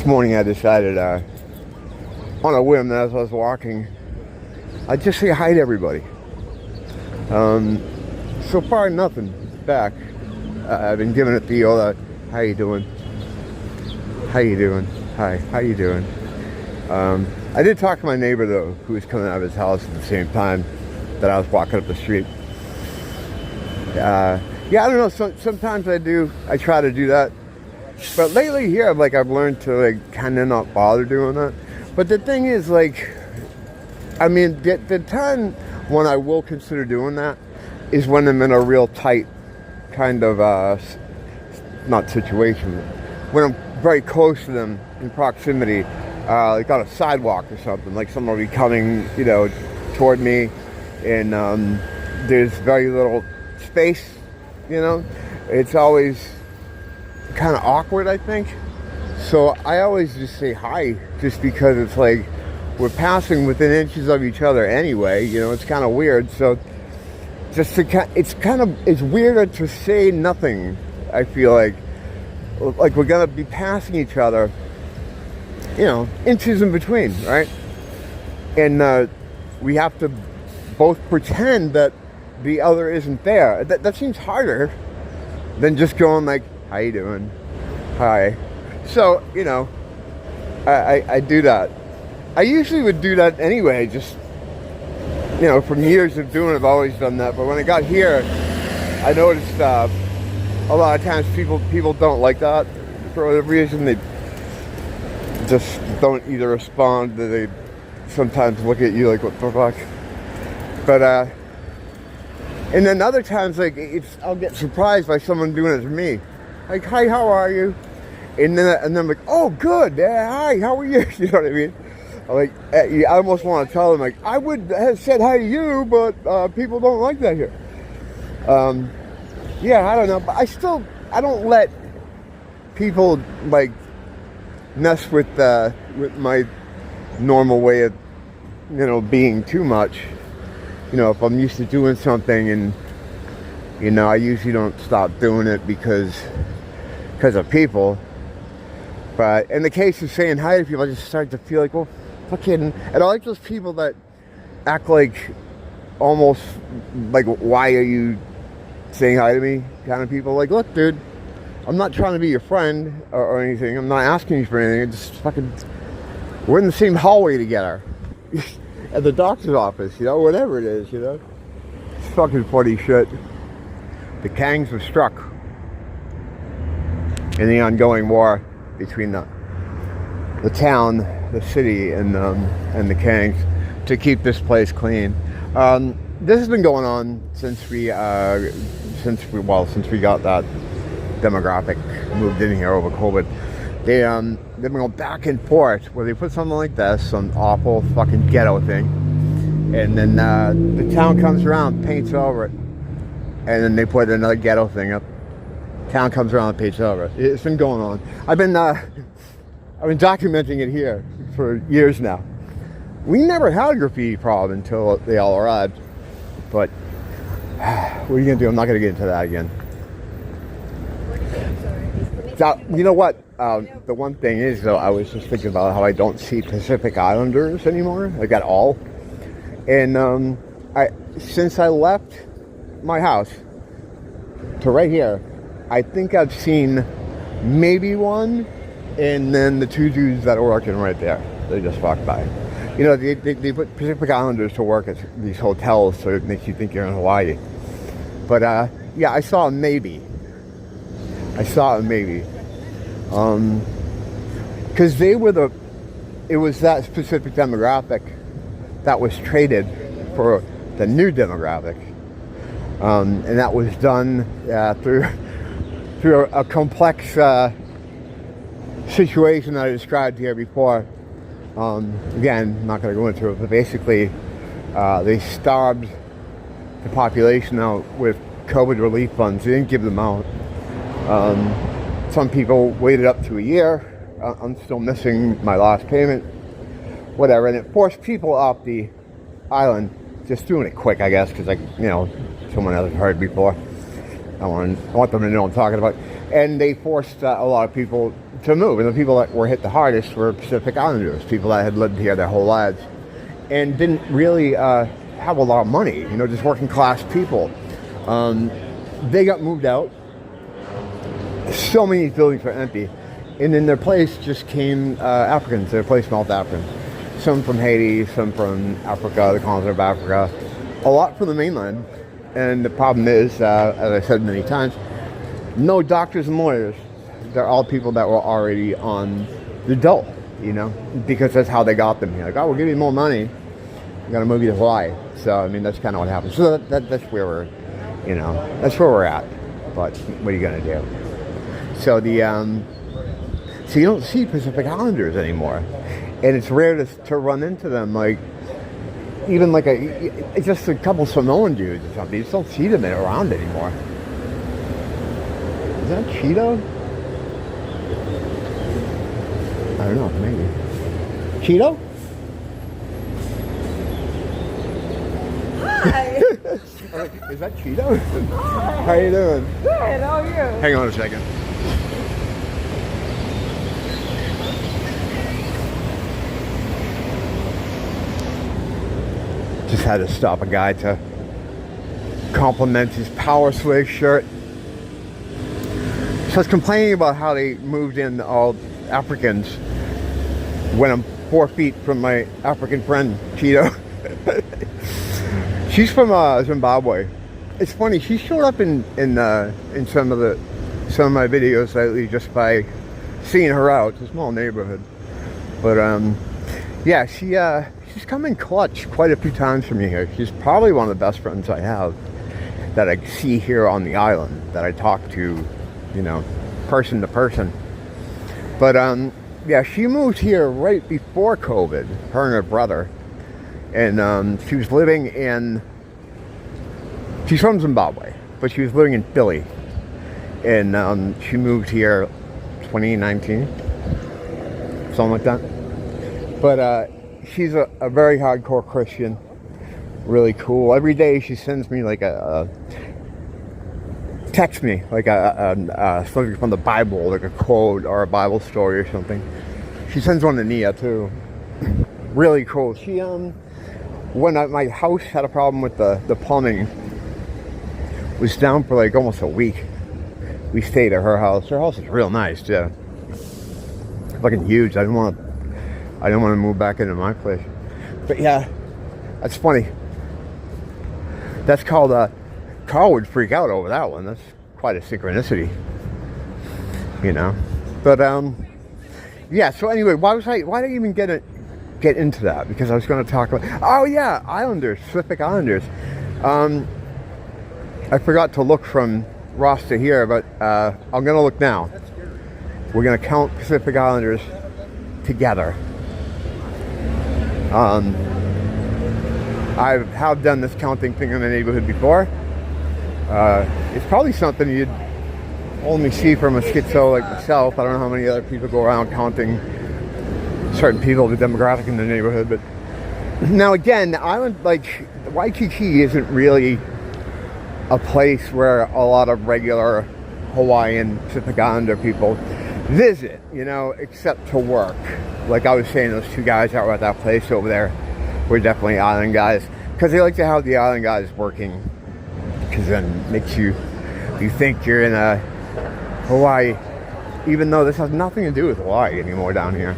morning I decided on a whim that as I was walking, I'd just say hi to everybody. So far nothing back. I've been giving it the old, how you doing? How you doing? Hi, how you doing? I did talk to my neighbor though, who was coming out of his house at the same time that I was walking up the street. Yeah, I don't know, sometimes I try to do that. But lately here, I've learned to kind of not bother doing that. But the thing is, the time when I will consider doing that is when I'm in a real tight kind of, not situation, when I'm very close to them in proximity, like on a sidewalk or something, like someone will be coming, toward me, and there's very little space, it's always kind of awkward, I think. So I always just say hi, just because it's we're passing within inches of each other anyway, it's kind of weird. So it's weirder to say nothing. I feel like we're gonna be passing each other, inches in between, right? And we have to both pretend that the other isn't there. That seems harder than just going how you doing? Hi. So, I do that. I usually would do that anyway, just, from years of doing it, I've always done that. But when I got here, I noticed a lot of times people don't like that for whatever reason. They just don't either respond, or they sometimes look at you like, what the fuck? But, and then other times, I'll get surprised by someone doing it to me. Hi, how are you? And then I'm like, oh, good. Hi, how are you? You know what I mean? I almost want to tell them, I would have said hi to you, but people don't like that here. Yeah, I don't know. But I don't let people, mess with my normal way of, being too much. If I'm used to doing something and, I usually don't stop doing it because of people. But in the case of saying hi to people, I just start to feel well, fucking, and I like those people that act almost why are you saying hi to me kind of people. Look, dude, I'm not trying to be your friend or anything. I'm not asking you for anything. It's just fucking, we're in the same hallway together at the doctor's office, whatever it is, It's fucking funny shit. The Kangs were struck in the ongoing war between the town, the city, and the Kangs to keep this place clean. This has been going on since we got that demographic moved in here over COVID. They've been going back and forth where they put something like this, some awful fucking ghetto thing, and then the town comes around, paints over it, and then they put another ghetto thing up. Town comes around and paints over it. It's been going on. I've been documenting it here for years now. We never had a graffiti problem until they all arrived. But what are you gonna do? I'm not gonna get into that again. So, you know what? The one thing is, though, I was just thinking about how I don't see Pacific Islanders anymore, at all. And since I left my house to right here, I think I've seen maybe one, and then the two dudes that are working right there. They just walked by. They put Pacific Islanders to work at these hotels, so it makes you think you're in Hawaii. But yeah, I saw a maybe. Because it was that specific demographic that was traded for the new demographic. And that was done through a complex situation that I described here before. Again, I'm not going to go into it, but basically they starved the population out with COVID relief funds. They didn't give them out. Some people waited up to a year. I'm still missing my last payment. Whatever, and it forced people off the island. Just doing it quick, I guess, because someone hasn't heard before. I want them to know what I'm talking about. And they forced a lot of people to move. And the people that were hit the hardest were Pacific Islanders, people that had lived here their whole lives and didn't really have a lot of money, just working class people. They got moved out. So many buildings were empty. And in their place just came Africans. Their place smelled Africans. Some from Haiti, some from Africa, the continent of Africa. A lot from the mainland. And the problem is, as I said many times, no doctors and lawyers. They're all people that were already on the dole, because that's how they got them here. Like, we'll give you more money. We're going to move you to Hawaii. So, that's kind of what happened. So that's where we're, that's where we're at. But what are you going to do? So so you don't see Pacific Islanders anymore. And it's rare to run into them, even just a couple Samoan dudes or something. You just don't see them around anymore. Is that Cheeto? I don't know, maybe. Cheeto? Hi! Is that Cheeto? Hi! How you doing? Good, how are you? Hang on a second. Just had to stop a guy to compliment his Power Swig shirt. So I was complaining about how they moved in all Africans when I'm 4 feet from my African friend, Cheeto. She's from Zimbabwe. It's funny, she showed up in some of my videos lately just by seeing her out. It's a small neighborhood. But yeah, she's come in clutch quite a few times for me here. She's probably one of the best friends I have that I see here on the island, that I talk to, person to person. But yeah, she moved here right before COVID, her and her brother. And she was living she's from Zimbabwe, but she was living in Philly. And she moved here 2019, something like that. But she's a very hardcore Christian, really cool. Every day she sends me text me something from the Bible, like a quote or a Bible story or something. She sends one to Nia too. Really cool. She when my house had a problem with the plumbing, was down for almost a week. We stayed at her house. Her house is real nice, yeah. Fucking huge. I didn't want to move back into my place. But yeah, that's funny. That's called Carl would freak out over that one. That's quite a synchronicity, But yeah. So anyway, why did I even get into that? Because I was going to talk about. Oh yeah, Islanders, Pacific Islanders. I forgot to look from Ross to here, but I'm going to look now. We're going to count Pacific Islanders together. I have done this counting thing in the neighborhood before. It's probably something you'd only see from a schizo like myself. I don't know how many other people go around counting certain people, the demographic in the neighborhood. But now again, the island, Waikiki isn't really a place where a lot of regular Hawaiian Pacific Islander people visit, except to work. Like I was saying, those two guys that were at that place over there were definitely island guys, because they like to have the island guys working, because then it makes you think you're in Hawaii, even though this has nothing to do with Hawaii anymore down here.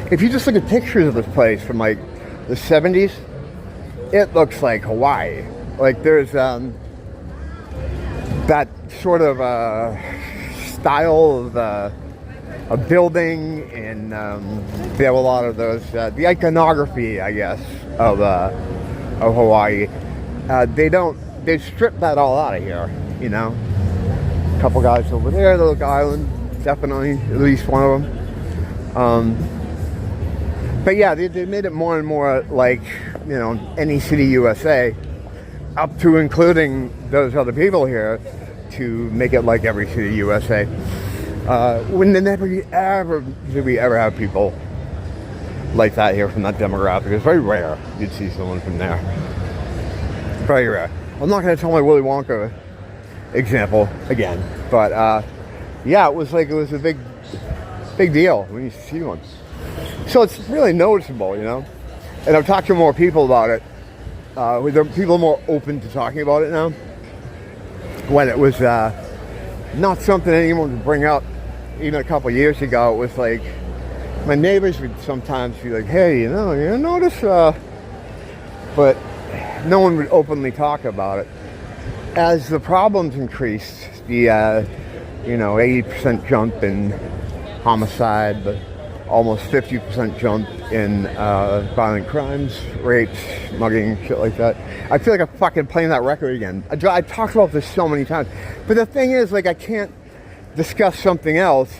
If you just look at pictures of this place from the 70s, it looks like Hawaii. There's that sort of style of a building, and they have a lot of those, the iconography, I guess, of Hawaii. They stripped that all out of here, A couple guys over there, the little island, definitely, at least one of them. But yeah, they made it more and more like, any city USA, up to including those other people here, to make it like every city USA. When never did we ever have people like that here from that demographic. It's very rare you'd see someone from there. Very rare. I'm not going to tell my Willy Wonka example again. But yeah, it was a big deal when you see one. So it's really noticeable, you know. And I've talked to more people about it. People are more open to talking about it now. When it was not something anyone would bring up even a couple years ago, it was like my neighbors would sometimes be like, hey, you notice, but no one would openly talk about it. As the problems increased, the 80% jump in homicide, but almost 50% jump in violent crimes, rapes, mugging, shit like that. I feel like I'm fucking playing that record again. I talked about this so many times. But the thing is, like, I can't discuss something else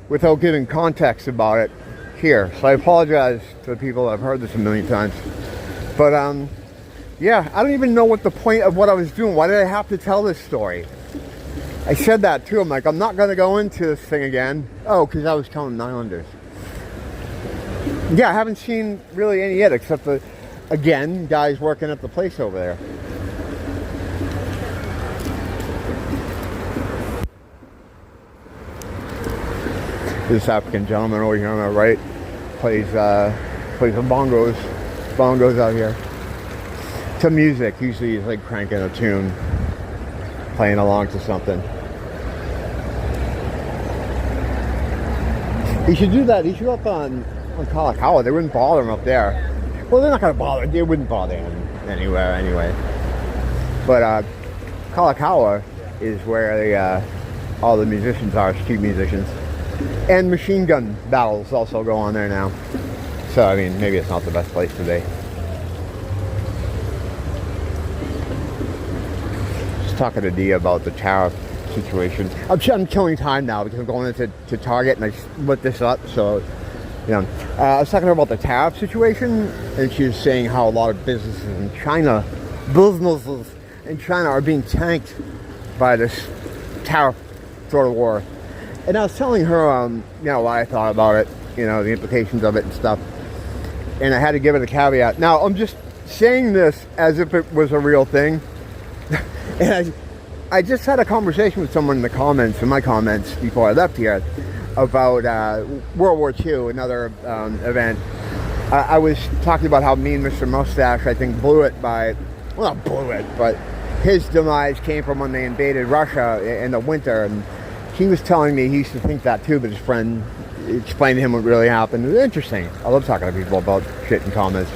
without giving context about it here. So I apologize to the people that have heard this a million times. But, yeah, I don't even know what the point of what I was doing. Why did I have to tell this story? I said that too. I'm like, I'm not going to go into this thing again. Oh, because I was telling Islanders. Yeah, I haven't seen really any yet, except for, again, guys working at the place over there. This African gentleman over here on my right plays the bongos out here. To music, usually he's like cranking a tune, playing along to something. He should do that. He should go up on Kalakaua. They wouldn't bother him up there. Well, they're not going to bother. They wouldn't bother him anywhere anyway. But Kalakaua is where all the musicians are, street musicians. And machine gun battles also go on there now. So, I mean, maybe it's not the best place to be. Just talking to Dee about the tariff situation. I'm killing time now because I'm going into Target and I split this up. So, you know, I was talking to her about the tariff situation, and she was saying how a lot of businesses in China are being tanked by this tariff sort of war. And I was telling her, what I thought about it, the implications of it and stuff. And I had to give it a caveat. Now, I'm just saying this as if it was a real thing. And I just had a conversation with someone in my comments before I left here, about World War II, another event. I was talking about how me and Mr. Mustache, I think, not blew it, but his demise came from when they invaded Russia in the winter. And he was telling me he used to think that too, but his friend explained to him what really happened. It was interesting. I love talking to people about shit in comments.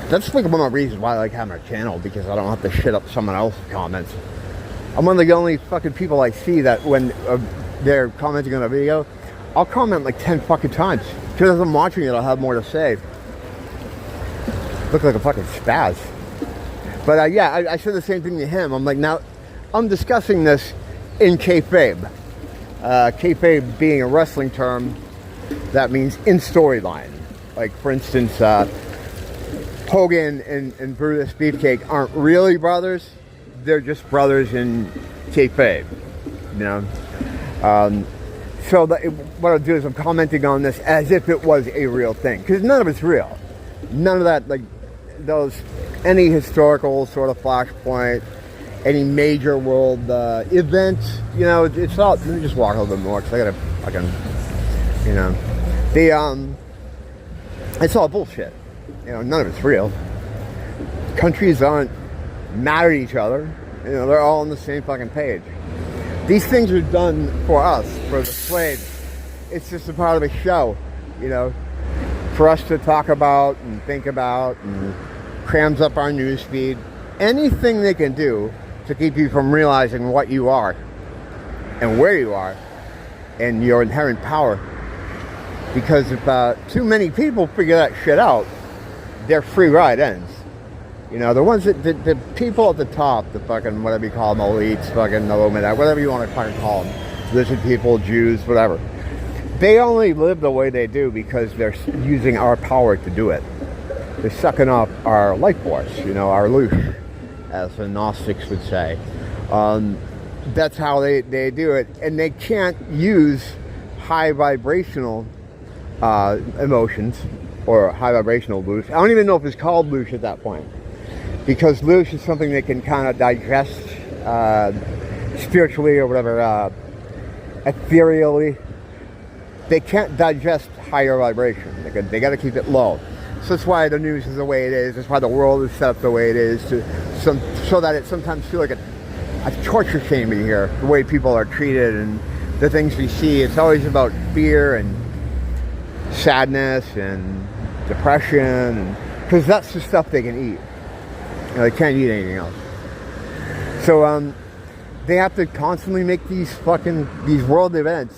That's like one of the reasons why I like having a channel, because I don't have to shit up someone else's comments. I'm one of the only fucking people I see that when they're commenting on a video, I'll comment like 10 fucking times. Because as I'm watching it, I'll have more to say. Look like a fucking spaz. But yeah, I said the same thing to him. I'm like, now, I'm discussing this in kayfabe. Kayfabe being a wrestling term that means in storyline. Like, for instance, Hogan and Brutus Beefcake aren't really brothers. They're just brothers in kayfabe, So what I'll do is I'm commenting on this as if it was a real thing, because none of it's real. None of that, like any historical sort of flashpoint, any major world event, it's all. Let me just walk a little bit more, because it's all bullshit. None of it's real. Countries aren't mad at each other. They're all on the same fucking page. These things are done for us, for the slaves. It's just a part of a show, for us to talk about and think about, and crams up our news feed. Anything they can do to keep you from realizing what you are and where you are and your inherent power. Because if too many people figure that shit out, their free ride ends. The ones the people at the top, the fucking, whatever you call them, elites, fucking Illuminati, whatever you want to fucking call them, lizard people, Jews, whatever. They only live the way they do because they're using our power to do it. They're sucking up our life force, our loosh, as the Gnostics would say. That's how they do it. And they can't use high vibrational emotions or high vibrational loosh. I don't even know if it's called loosh at that point. Because loosh is something they can kind of digest spiritually or whatever, ethereally, they can't digest higher vibration. They got to keep it low. So that's why the news is the way it is. That's why the world is set up the way it is, so that it sometimes feels like a torture chamber here, the way people are treated and the things we see. It's always about fear and sadness and depression, because that's the stuff they can eat. They can't eat anything else. So they have to constantly make these world events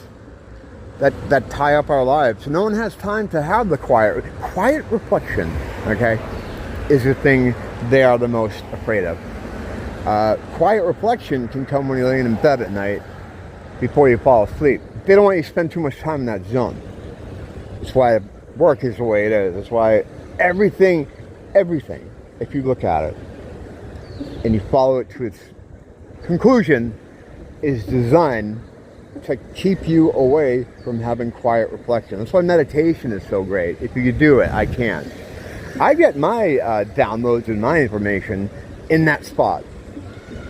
that tie up our lives. So no one has time to have the quiet reflection, okay, is the thing they are the most afraid of. Quiet reflection can come when you're laying in bed at night before you fall asleep. They don't want you to spend too much time in that zone. That's why work is the way it is. That's why everything, if you look at it and you follow it to its conclusion, is designed to keep you away from having quiet reflection. That's why meditation is so great. If you could do it, I can't. I get my downloads and my information in that spot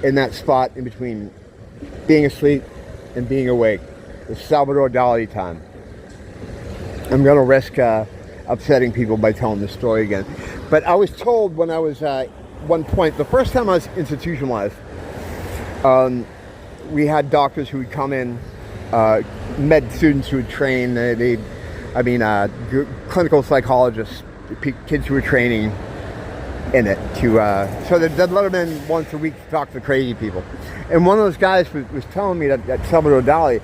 in between being asleep and being awake. The Salvador Dali time. I'm going to risk upsetting people by telling this story again. But I was told when I was one point, the first time I was institutionalized, we had doctors who would come in, med students who would train, clinical psychologists, kids who were training in it, so they'd let them in once a week to talk to crazy people. And one of those guys was telling me that Salvador Dali,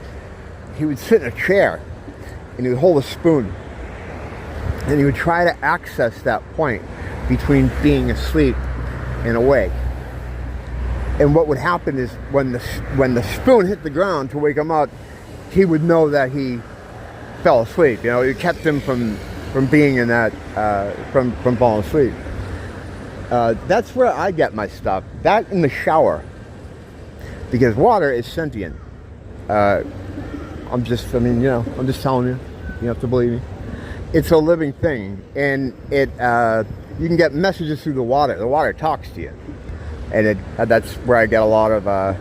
he would sit in a chair and he would hold a spoon and he would try to access that point between being asleep and awake. And what would happen is when the spoon hit the ground to wake him up, he would know that he fell asleep. It kept him from being in that, from falling asleep. That's where I get my stuff. That in the shower, because water is sentient. I'm just telling you. You have to believe me. It's a living thing, and you can get messages through the water. The water talks to you. And that's where I get a lot of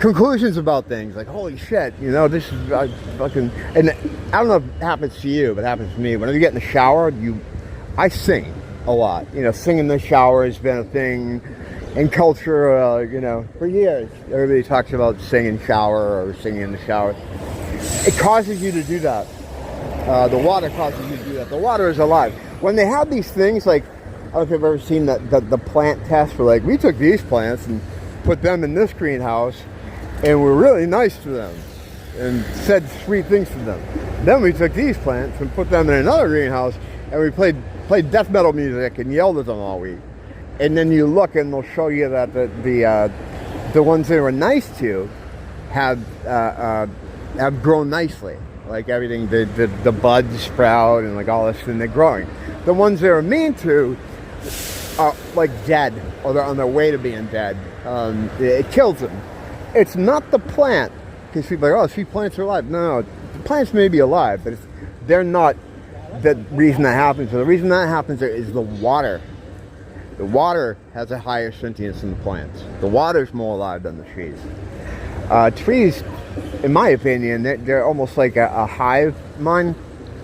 conclusions about things. Like, holy shit, this is fucking... And I don't know if it happens to you, but it happens to me. Whenever you get in the shower, I sing a lot. Singing in the shower has been a thing in culture, for years. Everybody talks about singing shower or singing in the shower. It causes you to do that. The water causes you to do that. The water is alive. When they have these things, like, I don't know if you've ever seen the plant test where, like, we took these plants and put them in this greenhouse and we're really nice to them and said sweet things to them. Then we took these plants and put them in another greenhouse and we played death metal music and yelled at them all week. And then you look and they'll show you that the ones they were nice to have grown nicely. Like everything, the buds sprout and like all this, and they're growing. The ones they were mean to are like dead, or they're on their way to being dead. It kills them. It's not the plant, because people are like, oh, see, plants are alive. No, the plants may be alive, but they're not the reason that happens. So the reason that happens is the water. The water has a higher sentience than the plants. The water's more alive than the trees. Trees, in my opinion, they're almost like a hive mind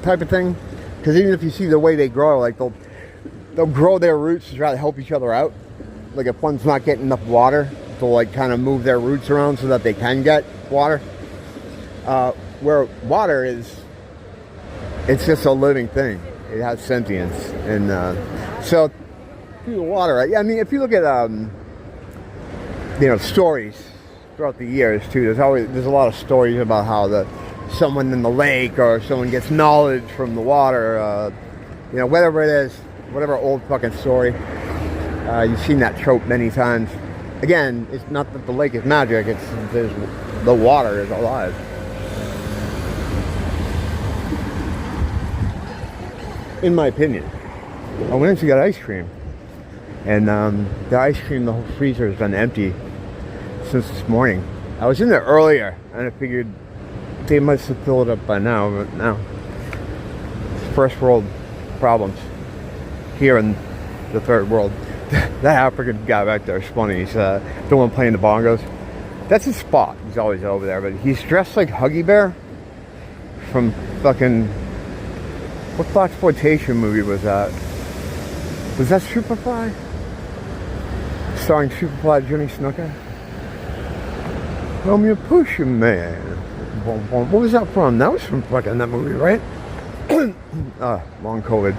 type of thing. Because even if you see the way they grow, like they'll grow their roots to try to help each other out. Like if one's not getting enough water, they'll like kind of move their roots around so that they can get water. Where water it's just a living thing. It has sentience, and so through the water. I mean, if you look at stories throughout the years too, there's a lot of stories about how someone in the lake or someone gets knowledge from the water. Whatever it is, whatever old fucking story. You've seen that trope many times. Again, it's not that the lake is magic. The water is alive. In my opinion. I went in to get ice cream. And the ice cream, the whole freezer has been empty since this morning. I was in there earlier, and I figured they must have filled it up by now, but no. First world problems here in the third world. That African guy back there is funny. He's the one playing the bongos. That's his spot. He's always over there, but he's dressed like Huggy Bear from fucking, what blaxploitation movie was that? Was that Superfly? Starring Superfly Jimmy Snuka? I'm your pusher man. What was that from? That was from fucking that movie, right? Long COVID.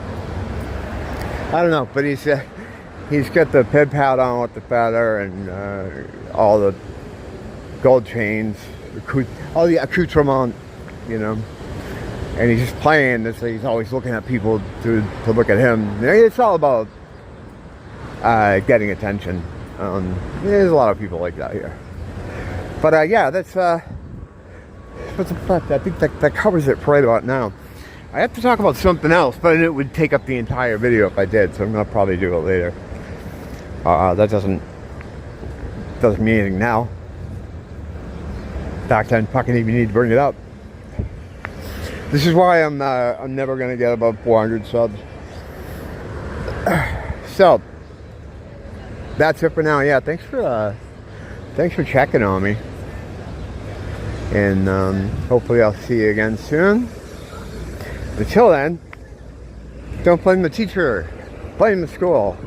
I don't know, but he's got the ped pad on with the feather and all the gold chains, all the accoutrement, you know. And he's just playing this. He's always looking at people to look at him. It's all about getting attention. There's a lot of people like that here. But yeah, that's I think that covers it for right about now. I have to talk about something else, but it would take up the entire video if I did, so I'm gonna probably do it later. That doesn't mean anything now. In fact, I fucking even need to bring it up. This is why I'm never gonna get above 400 subs. So that's it for now. Yeah, thanks for checking on me, and hopefully I'll see you again soon. Until then, don't blame the teacher, blame the school.